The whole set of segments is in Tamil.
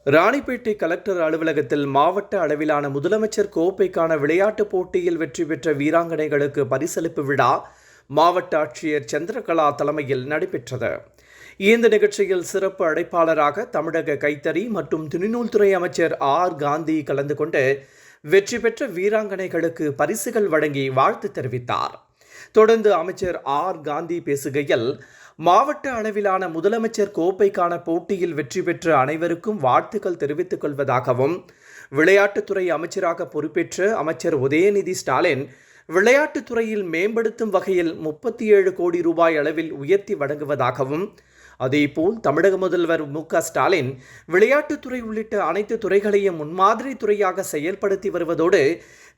ராணிப்பேட்டை கலெக்டர் அலுவலகத்தில் மாவட்ட அளவிலான முதலமைச்சர் கோப்பைக்கான விளையாட்டுப் போட்டியில் வெற்றி பெற்ற வீராங்கனைகளுக்கு பரிசளிப்பு விழா மாவட்ட ஆட்சியர் சந்திரகலா தலைமையில் நடைபெற்றது. இந்த நிகழ்ச்சியில் சிறப்பு அழைப்பாளராக தமிழக கைத்தறி மற்றும் துணிநூல்துறை அமைச்சர் ஆர். காந்தி கலந்து கொண்டு வெற்றி பெற்ற வீராங்கனைகளுக்கு பரிசுகள் வழங்கி வாழ்த்து தெரிவித்தார். தொடர்ந்து அமைச்சர் ஆர். காந்தி பேசுகையில், மாவட்ட அளவிலான முதலமைச்சர் கோப்பைக்கான போட்டியில் வெற்றி பெற்ற அனைவருக்கும் வாழ்த்துக்கள் தெரிவித்துக் கொள்வதாகவும், விளையாட்டுத்துறை அமைச்சராக பொறுப்பேற்ற அமைச்சர் உதயநிதி ஸ்டாலின் விளையாட்டுத்துறையில் மேம்படுத்தும் வகையில் 37 கோடி ரூபாய் அளவில் உயர்த்தி வழங்குவதாகவும், அதேபோல் தமிழக முதல்வர் மு.க. ஸ்டாலின் விளையாட்டுத்துறை உள்ளிட்ட அனைத்து துறைகளையும் முன்மாதிரி துறையாக செயல்படுத்தி வருவதோடு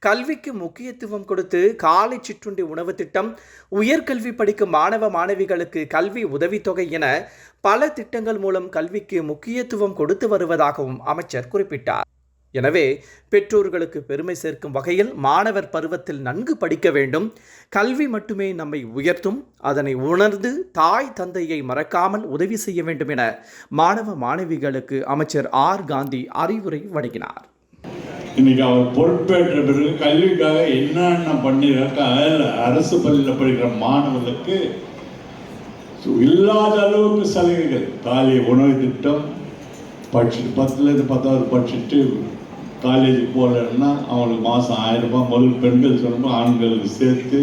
கல்விக்கு முக்கியத்துவம் கொடுத்து காலை சிற்றுண்டி உணவு திட்டம், உயர்கல்வி படிக்கும் மாணவ மாணவிகளுக்கு கல்வி உதவித்தொகை என பல திட்டங்கள் மூலம் கல்விக்கு முக்கியத்துவம் கொடுத்து வருவதாகவும் அமைச்சர் குறிப்பிட்டார். எனவே பெற்றோர்களுக்கு பெருமை சேர்க்கும் வகையில் மாணவர் பருவத்தில் நன்கு படிக்க வேண்டும். கல்வி மட்டுமே நம்மை உயர்த்தும். அதனை உணர்ந்து தாய் தந்தையை மறக்காமல் உதவி செய்ய வேண்டும் என மாணவ மாணவிகளுக்கு அமைச்சர் ஆர். காந்தி அறிவுரை வழங்கினார். இன்னைக்கு அவர் பொறுப்பேற்ற பிறகு கல்விக்காக என்னென்ன பண்ணியிருக்க அரசு பள்ளியில் படிக்கிற மாணவர்களுக்கு இல்லாத அளவுக்கு சலுகைகள். காலை உணவு திட்டம் படிச்சுட்டு 10லேருந்து 10வது படிச்சுட்டு காலேஜுக்கு போகலன்னா அவங்களுக்கு மாதம் 1000 ரூபாய், முதல் பெண்கள் சொன்னோம் ஆண்களுக்கு சேர்த்து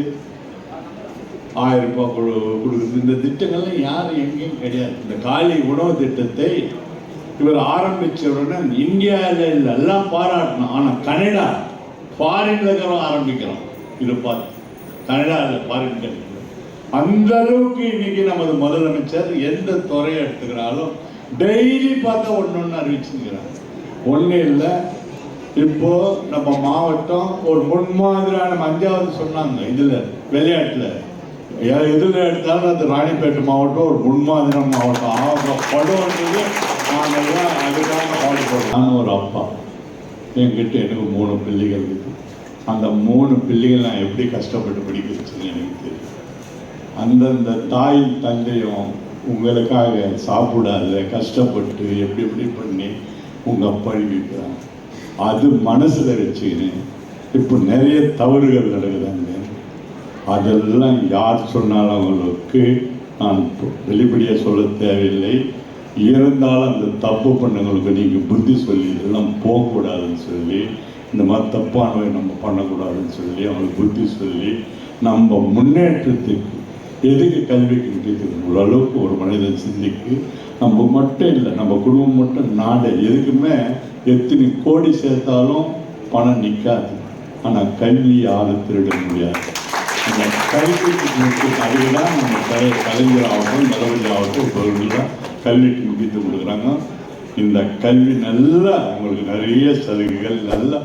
1000 ரூபாய் கொடுக்குறது. இந்த திட்டங்கள்லாம் யாரும் எங்கேயும் கிடையாது. இந்த காலை உணவு திட்டத்தை இவர் ஆரம்பித்த உடனே இந்தியாவில் எல்லாம் பாராட்டணும். ஆனால் கனடா ஃபாரின்ல இருக்கிறவங்க ஆரம்பிக்கிறோம். இதை பார்த்து கனடாவில் ஃபாரின் அந்த அளவுக்கு இன்னைக்கு நமது முதலமைச்சர் எந்த துறையை எடுத்துக்கிறாலும் டெய்லி பார்த்தா ஒன்று அறிவிச்சுக்கிறாங்க. ஒன்றும் இல்லை, இப்போ நம்ம மாவட்டம் ஒரு முன்மாதிரியான 5வது சொன்னாங்க. இதில் விளையாட்டில் எதில் எடுத்தாலும் அது ராணிப்பேட்டை மாவட்டம் ஒரு முன்மாதிரியான மாவட்டம் ஆகப்படுவது. நாங்கள்லாம் அதுக்காக பாடுபடுறோம். நான் ஒரு அப்பா, என்கிட்ட எனக்கு 3 பிள்ளைகள் இருக்குது. அந்த 3 பிள்ளைகள் நான் எப்படி கஷ்டப்பட்டு படிக்க வச்சுன்னு எனக்கு தெரியும். அந்தந்த தாய் தந்தையும் உங்களுக்காக சாப்பிடாத கஷ்டப்பட்டு எப்படி எப்படி பண்ணி உங்கள் படிக்கிறாங்க. அது மனசில் வச்சுக்கினேன். இப்போ நிறைய தவறுகள் நடக்குதாங்க. அதெல்லாம் யார் சொன்னாலும் அவங்களுக்கு நான் வெளிப்படையாக சொல்ல தேவையில்லை. இருந்தாலும் அந்த தப்பு பண்ணவங்களுக்கு நீங்கள் புத்தி சொல்லி இதெல்லாம் போகக்கூடாதுன்னு சொல்லி, இந்த மாதிரி தப்பானவை நம்ம பண்ணக்கூடாதுன்னு சொல்லி அவங்களுக்கு புத்தி சொல்லி நம்ம முன்னேற்றத்துக்கு எதுக்கு கல்விக்கு முக்கியத்துவம் ஓரளவுக்கு ஒரு மனிதன் சிந்திக்கு. நம்ம மட்டும் இல்லை, நம்ம குடும்பம் மட்டும் நாடு எதுக்குமே எத்தனை கோடி சேர்த்தாலும் பணம் நிற்காது. ஆனால் கல்வி யாரும் திருட முடியாது. அந்த கல்விக்கு அதுதான் நம்ம கலைஞர் ஆகட்டும், தளபதி ஆகட்டும், பொருள்லாம் கல்விக்கு முக்கியத்துவம் கொடுக்குறாங்க. இந்த கல்வி நல்லா உங்களுக்கு நிறைய சலுகைகள் நல்லா